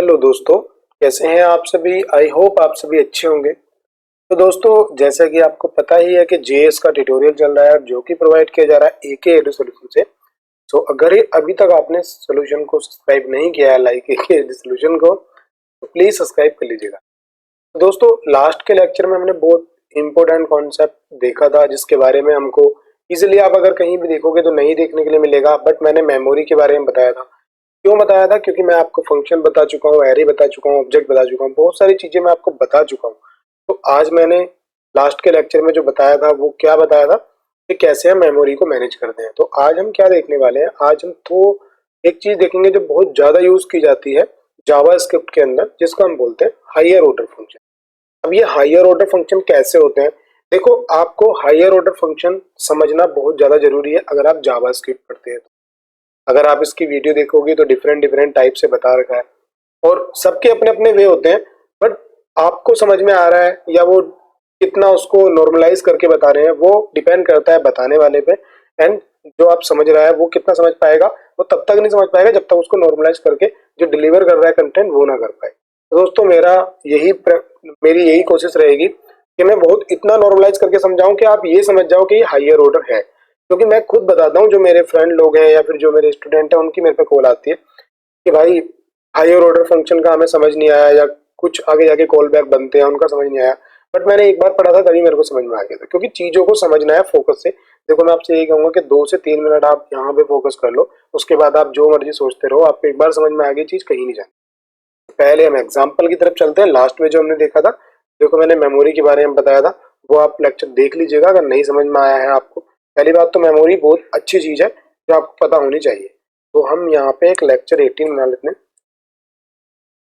Hello दोस्तों, कैसे हैं आप सभी। आई होप आप सभी अच्छे होंगे। तो दोस्तों, जैसा कि आपको पता ही है कि जेएस का ट्यूटोरियल चल रहा है जो कि प्रोवाइड किया जा रहा है एके एडु सॉल्यूशन से। तो अगर ये अभी तक आपने सॉल्यूशन को सब्सक्राइब नहीं किया है लाइक एके एडु सॉल्यूशन को, तो प्लीज सब्सक्राइब कर लीजिएगा। तो दोस्तों, लास्ट के लेक्चर में हमने बहुत इंपॉर्टेंट कॉन्सेप्ट देखा था जिसके बारे में हमको इजिली आप अगर कहीं भी देखोगे तो नहीं देखने के लिए मिलेगा, बट मैंने मेमोरी के बारे में बताया था। क्यों बताया था? क्योंकि मैं आपको फंक्शन बता चुका हूँ, एरे बता चुका हूँ, ऑब्जेक्ट बता चुका हूँ, बहुत सारी चीजें मैं आपको बता चुका हूँ। तो आज मैंने लास्ट के लेक्चर में जो बताया था वो क्या बताया था कि कैसे हम मेमोरी को मैनेज करते हैं। तो आज हम क्या देखने वाले हैं, आज हम तो एक चीज देखेंगे जो बहुत ज्यादा यूज की जाती है जावा स्क्रिप्ट के अंदर, जिसको हम बोलते हैं हायर ऑर्डर फंक्शन। अब ये हायर ऑर्डर फंक्शन कैसे होते हैं? देखो, आपको हायर ऑर्डर फंक्शन समझना बहुत ज्यादा जरूरी है अगर आप जावा स्क्रिप्ट पढ़ते हैं। अगर आप इसकी वीडियो देखोगे तो डिफरेंट डिफरेंट टाइप से बता रखा है और सबके अपने अपने वे होते हैं, बट आपको समझ में आ रहा है या वो कितना उसको नॉर्मलाइज करके बता रहे हैं वो डिपेंड करता है बताने वाले पे। एंड जो आप समझ रहा है वो कितना समझ पाएगा, वो तब तक नहीं समझ पाएगा जब तक उसको नॉर्मलाइज करके जो डिलीवर कर रहा है कंटेंट वो ना कर पाए। तो दोस्तों, मेरी यही कोशिश रहेगी कि मैं बहुत इतना नॉर्मलाइज करके समझाऊं कि आप ये समझ जाओ कि ये हायर ऑर्डर है। क्योंकि मैं खुद बताता हूँ, जो मेरे फ्रेंड लोग हैं या फिर जो मेरे स्टूडेंट हैं उनकी मेरे पे कॉल आती है कि भाई हायर ऑर्डर फंक्शन का हमें समझ नहीं आया, या कुछ आगे जाके कॉल बैक बनते हैं उनका समझ नहीं आया। बट मैंने एक बार पढ़ा था तभी मेरे को समझ में आ गया था, क्योंकि चीजों को समझना है फोकस से। देखो, मैं आपसे यही कहूंगा कि 2 से 3 मिनट आप यहाँ पे फोकस कर लो, उसके बाद आप जो मर्जी सोचते रहो, आपको एक बार समझ में आ गई चीज कहीं नहीं जाती। पहले हम एग्जाम्पल की तरफ चलते हैं। लास्ट में जो हमने देखा था, देखो मैंने मेमोरी के बारे में बताया था, वो आप लेक्चर देख लीजिएगा अगर नहीं समझ में आया है आपको। पहली बात तो मेमोरी बहुत अच्छी चीज है जो आपको पता होनी चाहिए। तो हम यहाँ पे एक लेक्चर 18 बना लेते हैं।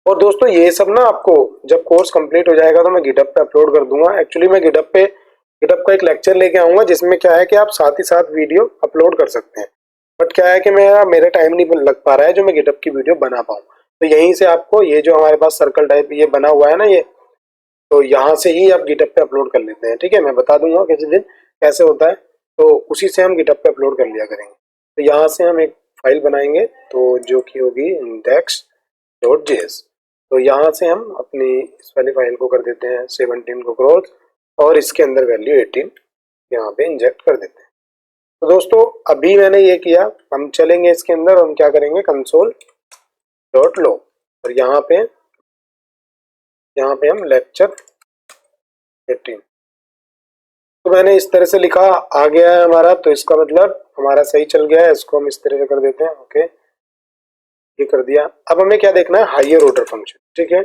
और दोस्तों, ये सब ना आपको जब कोर्स कंप्लीट हो जाएगा तो मैं गिटहब पे अपलोड कर दूंगा। एक्चुअली मैं गिटहब का एक लेक्चर लेके आऊंगा जिसमें क्या है कि आप साथ ही साथ वीडियो अपलोड कर सकते हैं। बट क्या है कि मेरा टाइम नहीं लग पा रहा है जो मैं गिटहब की वीडियो बना पाऊँ। तो यहीं से आपको ये जो हमारे पास सर्कल टाइप ये बना हुआ है ना, ये तो यहाँ से ही आप गिटहब पे अपलोड कर लेते हैं। ठीक है, मैं बता दूंगा किसी दिन कैसे होता है, तो उसी से हम गिटहब पे अपलोड कर लिया करेंगे। तो यहाँ से हम एक फाइल बनाएंगे तो जो कि होगी index.js। तो यहाँ से हम अपनी इस वाली फाइल को कर देते हैं 17 को क्रॉस, और इसके अंदर वैल्यू 18 यहाँ पे इंजेक्ट कर देते हैं। तो दोस्तों, अभी मैंने ये किया, हम चलेंगे इसके अंदर और हम क्या करेंगे, console.log, और यहाँ पे हम लेक्चर 18 तो मैंने इस तरह से लिखा, आ गया है हमारा। तो इसका मतलब हमारा सही चल गया है। इसको हम इस तरह से कर देते हैं। ओके, ये कर दिया। अब हमें क्या देखना है, हायर ऑर्डर फंक्शन। ठीक है,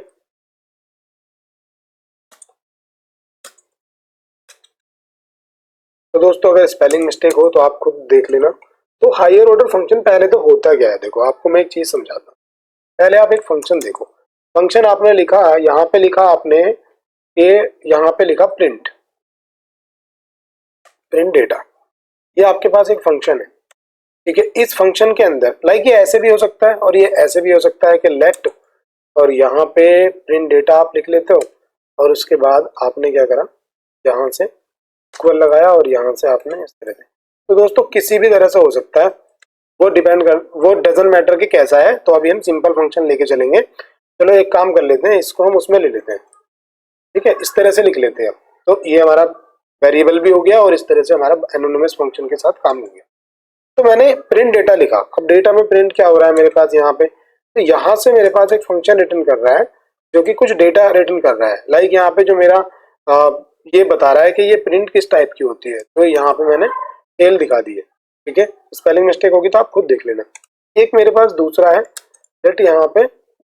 तो दोस्तों अगर स्पेलिंग मिस्टेक हो तो आप खुद देख लेना। तो हायर ऑर्डर फंक्शन पहले तो होता क्या है, देखो आपको मैं एक चीज समझाता हूँ। पहले आप एक फंक्शन देखो। फंक्शन आपने लिखा, यहाँ पे लिखा आपने ये, यहाँ पे लिखा प्रिंट डेटा। ये आपके पास एक फंक्शन है। ठीक है, इस फंक्शन के अंदर लाइक ये ऐसे भी हो सकता है और ये ऐसे भी हो सकता है कि लेट, और यहाँ पे प्रिंट डेटा आप लिख लेते हो, और उसके बाद आपने क्या करा, यहाँ से इक्वल लगाया और यहाँ से आपने इस तरह से। तो दोस्तों, किसी भी तरह से हो सकता है, वो डजंट मैटर कि कैसा है। तो अभी हम सिंपल फंक्शन लेके चलेंगे। चलो एक काम कर लेते हैं, इसको हम उसमें ले लेते हैं। ठीक है, इस तरह से लिख लेते हैं। तो ये हमारा वेरिएबल भी हो गया और इस तरह से हमारा एनोनिमस फंक्शन के साथ काम हो गया। तो मैंने प्रिंट डेटा लिखा। अब डेटा में प्रिंट क्या हो रहा है मेरे पास यहाँ पे, तो यहाँ से मेरे पास एक फंक्शन रिटर्न कर रहा है जो कि कुछ डेटा रिटर्न कर रहा है। लाइक यहाँ पे जो मेरा ये बता रहा है कि ये प्रिंट किस टाइप की होती है, तो यहाँ पे मैंने टेल दिखा दी है। ठीक है, स्पेलिंग मिस्टेक होगी तो आप खुद देख लेना। एक मेरे पास दूसरा है लेट, यहाँ पे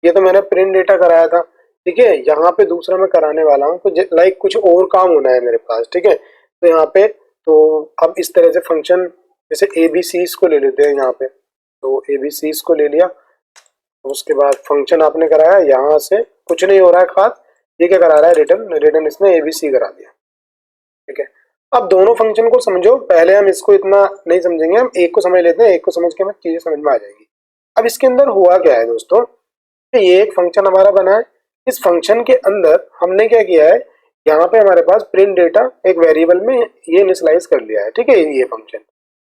ये तो मैंने प्रिंट डेटा कराया था। ठीक है, यहाँ पे दूसरा मैं कराने वाला हूँ, तो लाइक कुछ और काम होना है मेरे पास। ठीक है, तो यहाँ पे तो अब इस तरह से फंक्शन जैसे ABCs को ले लेते हैं यहाँ पे। तो ABCs को ले लिया, उसके बाद फंक्शन आपने कराया, यहाँ से कुछ नहीं हो रहा है खास। ये क्या करा रहा है, रिटर्न इसने ABC करा दिया। ठीक है, अब दोनों फंक्शन को समझो। पहले हम इसको इतना नहीं समझेंगे, हम एक को समझ लेते हैं। एक को समझ के हमें चीजें समझ में आ जाएगी। अब इसके अंदर हुआ क्या है दोस्तों, ये एक फंक्शन हमारा बना है। इस फंक्शन के अंदर हमने क्या किया है, यहाँ पे हमारे पास प्रिंट डेटा एक वेरिएबल में ये इनिशियलाइज कर लिया है। ठीक है, ये फंक्शन।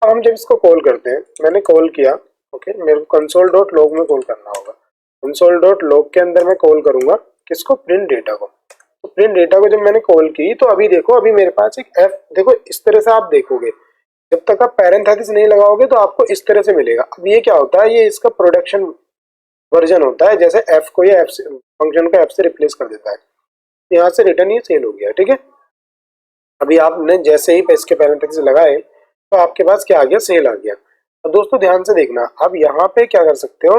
अब हम जब इसको कॉल करते हैं, मैंने कॉल किया, ओके, मेरे को console.log में कॉल करना होगा। कंसोल डॉट लॉग के अंदर मैं कॉल करूंगा किसको, प्रिंट डेटा को। तो प्रिंट डेटा को जब मैंने कॉल की तो अभी देखो, अभी मेरे पास एक एफ, देखो इस तरह से आप देखोगे, जब तक आप पैरेंथेसिस नहीं लगाओगे तो आपको इस तरह से मिलेगा। अब ये क्या होता है, ये इसका प्रोडक्शन वर्जन होता है, जैसे एफ को या एफ से फंक्शन को एफ से रिप्लेस कर देता है। यहाँ से रिटर्न ये सेल हो गया, ठीक है। अभी आपने जैसे ही इसके पैरेंथेसिस लगाए तो आपके पास क्या आ गया, सेल आ गया। अब दोस्तों ध्यान से देखना, अब यहाँ पे क्या कर सकते हो,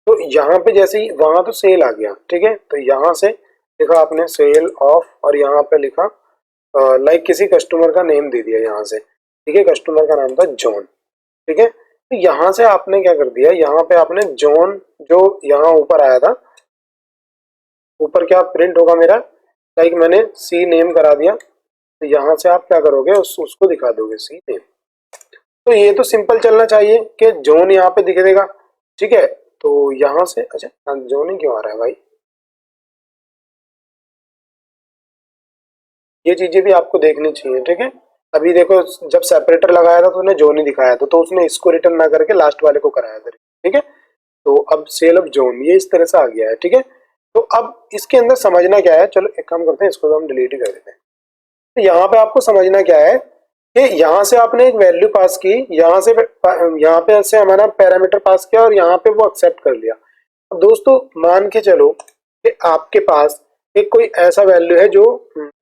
तो यहाँ पे जैसे ही वहां तो सेल आ गया, ठीक है, तो यहाँ से लिखा आपने सेल ऑफ, और यहाँ पे लिखा लाइक किसी कस्टमर का नेम दे दिया यहाँ से, ठीक है, कस्टमर का नाम था जॉन, ठीक है। तो यहाँ से आपने क्या कर दिया, यहाँ पे आपने जॉन जो यहाँ ऊपर आया था, ऊपर क्या प्रिंट होगा मेरा, लाइक मैंने सी नेम करा दिया, तो यहाँ से आप क्या करोगे, उसको दिखा दोगे सी नेम। तो ये तो सिंपल चलना चाहिए कि जॉन यहाँ पे दिख देगा, ठीक है। तो यहाँ से, अच्छा जॉन ही क्यों आ रहा है भाई, ये चीजें भी आपको देखनी चाहिए, ठीक है। अभी देखो जब सेपरेटर लगाया था तो उसने जॉन ही दिखाया था, तो उसने इसको रिटर्न ना करके लास्ट वाले को कराया था, ठीक है। तो अब सेल ऑफ जॉन ये इस तरह से आ गया है, ठीक है। तो अब इसके अंदर समझना क्या है, चलो एक काम करते हैं, इसको तो हम डिलीट ही कर देते हैं। तो यहाँ पे आपको समझना क्या है कि यहाँ से आपने एक वैल्यू पास की, यहाँ पे से हमारा पैरामीटर पास किया और यहाँ पे वो एक्सेप्ट कर लिया। अब दोस्तों मान के चलो कि आपके पास एक कोई ऐसा वैल्यू है जो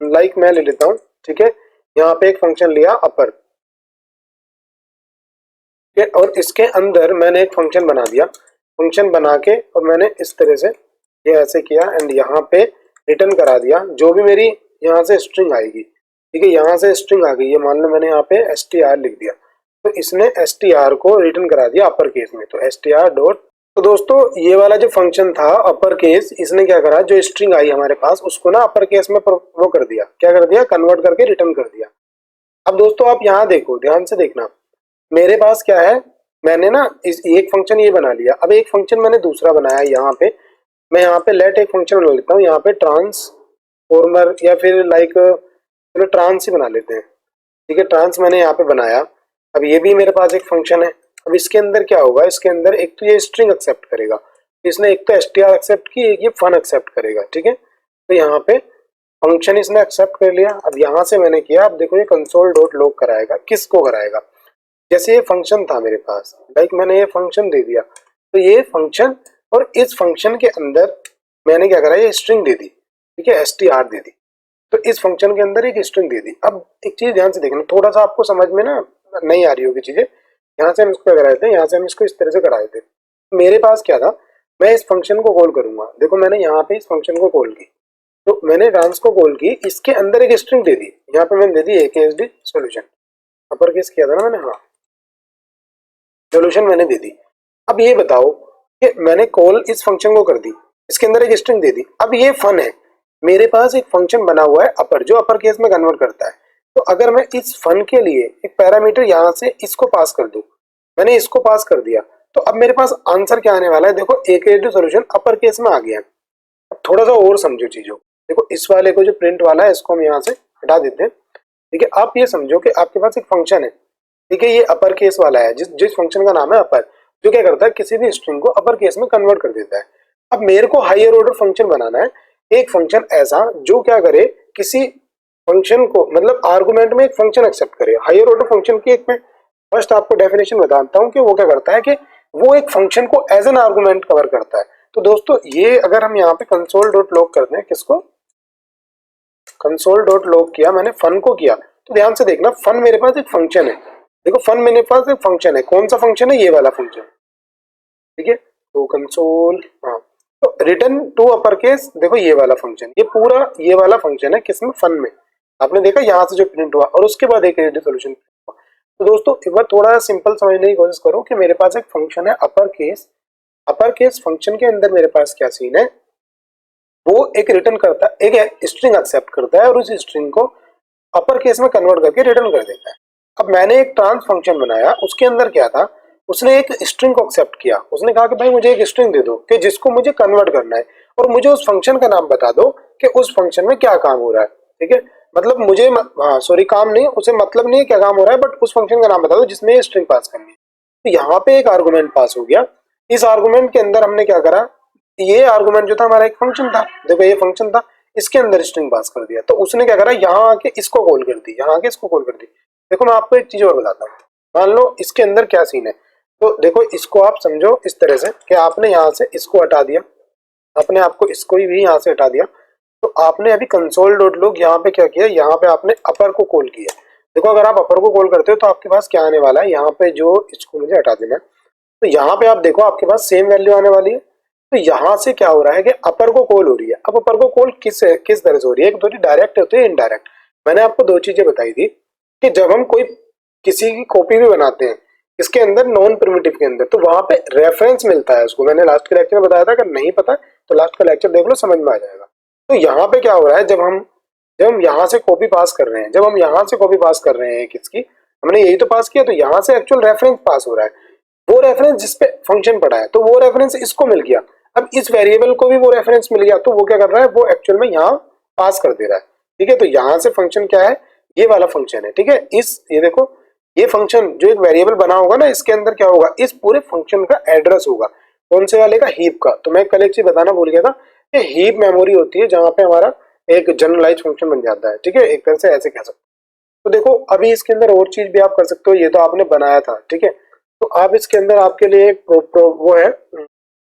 लाइक मैं ले लेता हूँ, ठीक है, यहाँ पे एक फंक्शन लिया अपर, ठीक है, और इसके अंदर मैंने एक फंक्शन बना दिया, फंक्शन बना के और मैंने इस तरह से ये ऐसे किया एंड यहाँ पे रिटर्न करा दिया जो भी मेरी यहाँ से स्ट्रिंग आएगी, ठीक है। यहाँ से स्ट्रिंग आ गई, ये मान लो मैंने यहाँ पे str लिख दिया, तो इसने str को रिटर्न करा दिया अपर केस में, तो str डॉट। तो दोस्तों ये वाला जो फंक्शन था अपर केस, इसने क्या करा, जो स्ट्रिंग आई हमारे पास उसको ना अपर केस में वो कर दिया, क्या कर दिया, कन्वर्ट करके रिटर्न कर दिया। अब दोस्तों आप यहाँ देखो, ध्यान से देखना, मेरे पास क्या है, मैंने ना इस एक फंक्शन ये बना लिया, अब एक फंक्शन मैंने दूसरा बनाया यहाँ पे, मैं यहाँ पे लेट एक फंक्शन बना लेता हूँ, यहाँ पे ट्रांसफॉर्मर या फिर लाइक चलो ट्रांस ही बना लेते हैं, ठीक है, ट्रांस मैंने यहाँ पे बनाया। अब ये भी मेरे पास एक फंक्शन है, अब इसके अंदर क्या होगा, इसके अंदर एक तो ये स्ट्रिंग एक्सेप्ट करेगा, इसने एक तो str एक्सेप्ट की, एक ये फन एक्सेप्ट करेगा, ठीक है। तो यहाँ पे फंक्शन इसने एक्सेप्ट कर लिया। अब यहाँ से मैंने किया, अब देखो ये कंसोल डॉट लॉग कराएगा, किसको कराएगा, जैसे ये फंक्शन था मेरे पास, लाइक मैंने ये फंक्शन दे दिया, तो ये फंक्शन और इस फंक्शन के अंदर मैंने क्या करा, ये स्ट्रिंग दे दी, ठीक है, str दे दी, तो इस फंक्शन के अंदर एक स्ट्रिंग दे दी। अब एक चीज ध्यान से देखना, थोड़ा सा आपको समझ में ना नहीं आ रही होगी चीजें, यहाँ से हम इसको कराए थे, यहाँ से हम इसको इस तरह से कराए थे। मेरे पास क्या था, मैं इस फंक्शन को कॉल करूंगा, देखो मैंने यहाँ पे इस फंक्शन को कॉल की, तो मैंने ट्रांस को कॉल की, इसके अंदर एक स्ट्रिंग दे दी, यहाँ पे मैंने दे दी AKSD सोल्यूशन, अपर केस किया था ना मैंने, हाँ सोल्यूशन मैंने दे दी। अब ये बताओ कि मैंने कॉल इस फंक्शन को कर दी, इसके अंदर एक स्ट्रिंग दे दी, अब ये फन है, मेरे पास एक फंक्शन बना हुआ है अपर जो अपर केस में कन्वर्ट करता है, तो अगर मैं इस फन के लिए एक पैरामीटर यहाँ से इसको पास कर दूं, मैंने इसको पास कर दिया, तो अब मेरे पास आंसर क्या आने वाला है, देखो AKSD सोल्यूशन अपर केस में आ गया। अब थोड़ा सा और समझो चीजों, देखो इस वाले को जो प्रिंट वाला है इसको हम यहाँ से हटा देते हैं, ठीक है। आप ये समझो कि आपके पास एक फंक्शन है, ठीक है, ये अपर केस वाला है, जिस फंक्शन का नाम है अपर, जो क्या करता है, किसी भी स्ट्रिंग को अपर केस में कन्वर्ट कर देता है। अब मेरे को हायर ऑर्डर फंक्शन बनाना है, एक फंक्शन ऐसा जो क्या करे, किसी फंक्शन को मतलब आर्गुमेंट में एक फंक्शन एक्सेप्ट करे। हायर ऑर्डर फंक्शन की एक मैं फर्स्ट आपको डेफिनेशन बताता हूँ कि वो क्या करता है कि वो एक फंक्शन को एज एन आर्गुमेंट कवर करता है। तो दोस्तों ये अगर हम यहाँ पे कंसोल डॉट लॉग करते हैं, किसको, कंसोल डॉट लॉग किया मैंने, फन को किया, तो ध्यान से देखना, फन मेरे पास एक फंक्शन है, देखो फन मेरे पास एक फंक्शन है, कौन सा फंक्शन है, ये वाला फंक्शन, ठीक है। तो कंसोल, हाँ, तो रिटर्न टू अपर केस, देखो ये वाला फंक्शन, ये पूरा ये वाला फंक्शन है किसमें, फन में, आपने देखा यहाँ से जो प्रिंट हुआ और उसके बाद एक सोल्यूशन। तो दोस्तों एक बार थोड़ा सिंपल समझने की कोशिश करो कि मेरे पास एक फंक्शन है अपर केस फंक्शन के अंदर मेरे पास क्या सीन है, वो एक रिटर्न करता है, एक स्ट्रिंग एक्सेप्ट करता है और उस स्ट्रिंग को अपर केस में कन्वर्ट करके रिटर्न कर देता है। अब मैंने एक ट्रांस फंक्शन बनाया, उसके अंदर क्या था, उसने एक स्ट्रिंग को एक्सेप्ट किया, उसने कहा कि भाई मुझे एक स्ट्रिंग दे दो कि जिसको मुझे कन्वर्ट करना है और मुझे उस फंक्शन का नाम बता दो कि उस फंक्शन में क्या काम हो रहा है, ठीक है, मतलब मुझे हाँ सॉरी काम नहीं, उसे मतलब नहीं है क्या काम हो रहा है, बट उस फंक्शन का नाम बता दो जिसमें ये स्ट्रिंग पास करनी है। तो यहाँ पे एक आर्गुमेंट पास हो गया, इस आर्गुमेंट के अंदर हमने क्या करा, ये आर्गुमेंट जो था हमारा एक फंक्शन था, देखो ये फंक्शन था, इसके अंदर स्ट्रिंग पास कर दिया, तो उसने क्या करा, यहाँ आके इसको कॉल कर दी, यहाँ आके इसको कॉल कर दी। देखो मैं आपको एक चीज और बताता हूँ, मान लो इसके अंदर क्या सीन है, तो देखो इसको आप समझो इस तरह से कि आपने यहाँ से इसको हटा दिया, अपने आप को इसको भी यहाँ से हटा दिया, तो आपने अभी कंसोल डॉट लॉग यहाँ पे क्या किया, यहाँ पे आपने अपर को कॉल किया। देखो अगर आप अपर को कॉल करते हो तो आपके पास क्या आने वाला है, यहाँ पे जो इसको मुझे हटा देना है, तो यहाँ पे आप देखो आपके पास सेम वैल्यू आने वाली है। तो यहाँ से क्या हो रहा है कि अपर को कॉल हो रही है। अब अपर को कॉल किस तरह से हो रही है, एक थोड़ी डायरेक्ट होती है, इनडायरेक्ट। मैंने आपको दो चीजें बताई थी कि जब हम कोई किसी की कॉपी भी बनाते हैं इसके अंदर नॉन प्रिमिटिव के अंदर, तो वहां पे रेफरेंस मिलता है उसको, मैंने लास्ट के लेक्चर में बताया था, अगर नहीं पता तो लास्ट का लेक्चर देख लो, समझ में आ जाएगा। तो यहाँ पे क्या हो रहा है, जब हम यहाँ से कॉपी पास कर रहे हैं, जब हम यहाँ से कॉपी पास कर रहे हैं किसकी, हमने यही तो पास किया, तो यहाँ से एक्चुअल रेफरेंस पास हो रहा है, वो रेफरेंस जिसपे फंक्शन पड़ा है, तो वो रेफरेंस इसको मिल गया। अब इस वेरिएबल को भी वो रेफरेंस मिल गया, तो वो क्या कर रहा है, वो एक्चुअल में यहाँ पास कर दे रहा है। ठीक है, तो यहाँ से फंक्शन क्या है, ये वाला फंक्शन है। ठीक है, ये देखो, ये फंक्शन जो एक वेरिएबल बना होगा ना, इसके अंदर क्या होगा, इस पूरे फंक्शन का एड्रेस होगा, कौन से वाले का, हीप का। तो मैं कल एक चीज बताना भूल गया था, कि हीप मेमोरी होती है जहां पे हमारा एक जनरलाइज फंक्शन बन जाता है। ठीक है, एक तरह से ऐसे कह सकते हो। तो देखो अभी इसके अंदर और चीज भी आप कर सकते हो, ये तो आपने बनाया था। ठीक है, तो आप इसके अंदर आपके लिए एक वो है,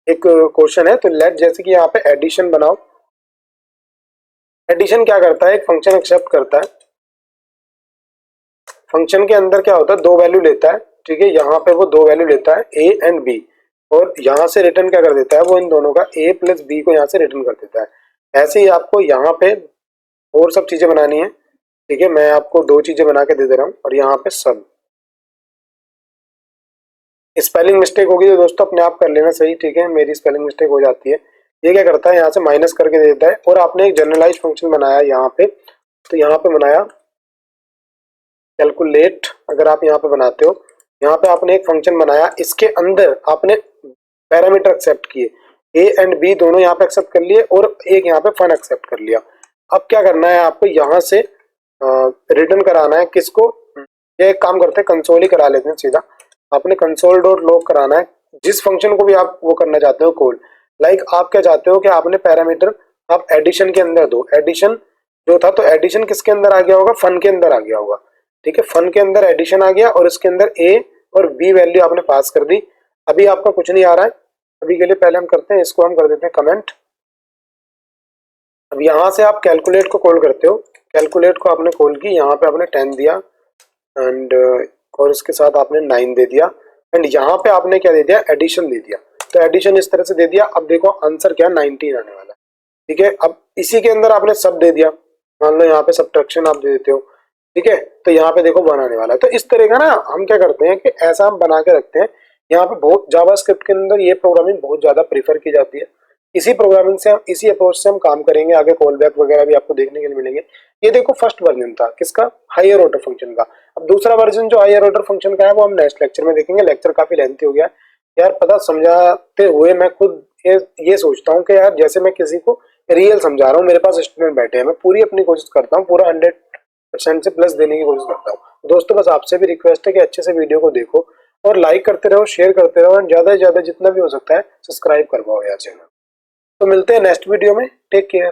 एक क्वेश्चन है, तो लेट जैसे कि यहाँ पे एडिशन बनाओ। एडिशन क्या करता है, एक फंक्शन एक्सेप्ट करता है, फंक्शन के अंदर क्या होता है, दो वैल्यू लेता है। ठीक है, यहाँ पे वो दो वैल्यू लेता है, ए एंड बी, और यहाँ से रिटर्न क्या कर देता है, वो इन दोनों का ए प्लस बी को यहाँ से रिटर्न कर देता है। ऐसे ही आपको यहाँ पे और सब चीजें बनानी है। ठीक है, मैं आपको दो चीजें बना के दे दे रहा हूँ, और यहाँ पे सब स्पेलिंग मिस्टेक होगी तो दोस्तों अपने आप कर लेना सही। ठीक है, मेरी स्पेलिंग मिस्टेक हो जाती है। ये क्या करता है, यहाँ से माइनस करके दे देता है, और आपने एक जनरलाइज फंक्शन बनाया यहाँ पे, तो यहाँ पे बनाया कैलकुलेट। अगर आप यहाँ पे बनाते हो, यहाँ पे आपने एक फंक्शन बनाया, इसके अंदर आपने पैरामीटर एक्सेप्ट किए, ए एंड बी दोनों यहाँ पे एक्सेप्ट कर लिए, और एक यहाँ पे फन एक्सेप्ट कर लिया। अब क्या करना है आपको, यहाँ से रिटर्न कराना है किसको, ये एक काम करते हैं, कंसोल ही करा लेते हैं सीधा। आपने कंसोल डॉट लॉग कराना है जिस फंक्शन को भी आप वो करना चाहते हो कॉल। लाइक आप क्या चाहते हो कि आपने पैरामीटर आप एडिशन के अंदर दो, एडिशन जो था, तो एडिशन किसके अंदर आ गया होगा, फन के अंदर आ गया होगा। ठीक है, फन के अंदर एडिशन आ गया, और इसके अंदर ए और बी वैल्यू आपने पास कर दी। अभी आपका कुछ नहीं आ रहा है अभी के लिए, पहले हम करते हैं इसको, हम कर देते हैं कमेंट। अब यहाँ से आप कैलकुलेट को कॉल करते हो, कैलकुलेट को आपने कॉल की, यहाँ पे आपने 10 दिया, एंड और इसके साथ आपने 9 दे दिया, एंड यहाँ पे आपने क्या दे दिया, एडिशन दे दिया। तो एडिशन इस तरह से दे दिया। अब देखो आंसर क्या, 19 आने वाला है। ठीक है, अब इसी के अंदर आपने सब दे दिया, मान लो यहाँ पे सब्ट्रैक्शन आप दे देते हो। ठीक है, तो यहाँ पे देखो 1 आने वाला है। तो इस तरह का ना हम क्या करते हैं कि ऐसा हम बना के रखते हैं। यहाँ पे बहुत जावास्क्रिप्ट के अंदर ये प्रोग्रामिंग बहुत ज्यादा प्रीफर की जाती है। इसी प्रोग्रामिंग से हम, इसी अप्रोच से हम काम करेंगे आगे, कॉल बैक वगैरह भी आपको देखने के लिए मिलेंगे। ये देखो फर्स्ट वर्जन था किसका, हायर ऑर्डर फंक्शन का। अब दूसरा वर्जन जो हायर ऑर्डर फंक्शन का है वो हम नेक्स्ट लेक्चर में देखेंगे। लेक्चर काफी लेंथी हो गया यार, पता समझाते हुए मैं खुद ये सोचता हूँ कि यार जैसे मैं किसी को रियल समझा रहा हूँ, मेरे पास स्टूडेंट बैठे हैं, मैं पूरी अपनी कोशिश करता हूँ, पूरा 100% से प्लस देने की कोशिश करता हूँ। दोस्तों बस आपसे भी रिक्वेस्ट है कि अच्छे से वीडियो को देखो, और लाइक करते रहो, शेयर करते रहो, एंड ज्यादा से ज्यादा जितना भी हो सकता है सब्सक्राइब करवाओ यार चैनल। तो मिलते हैं नेक्स्ट वीडियो में, टेक केयर।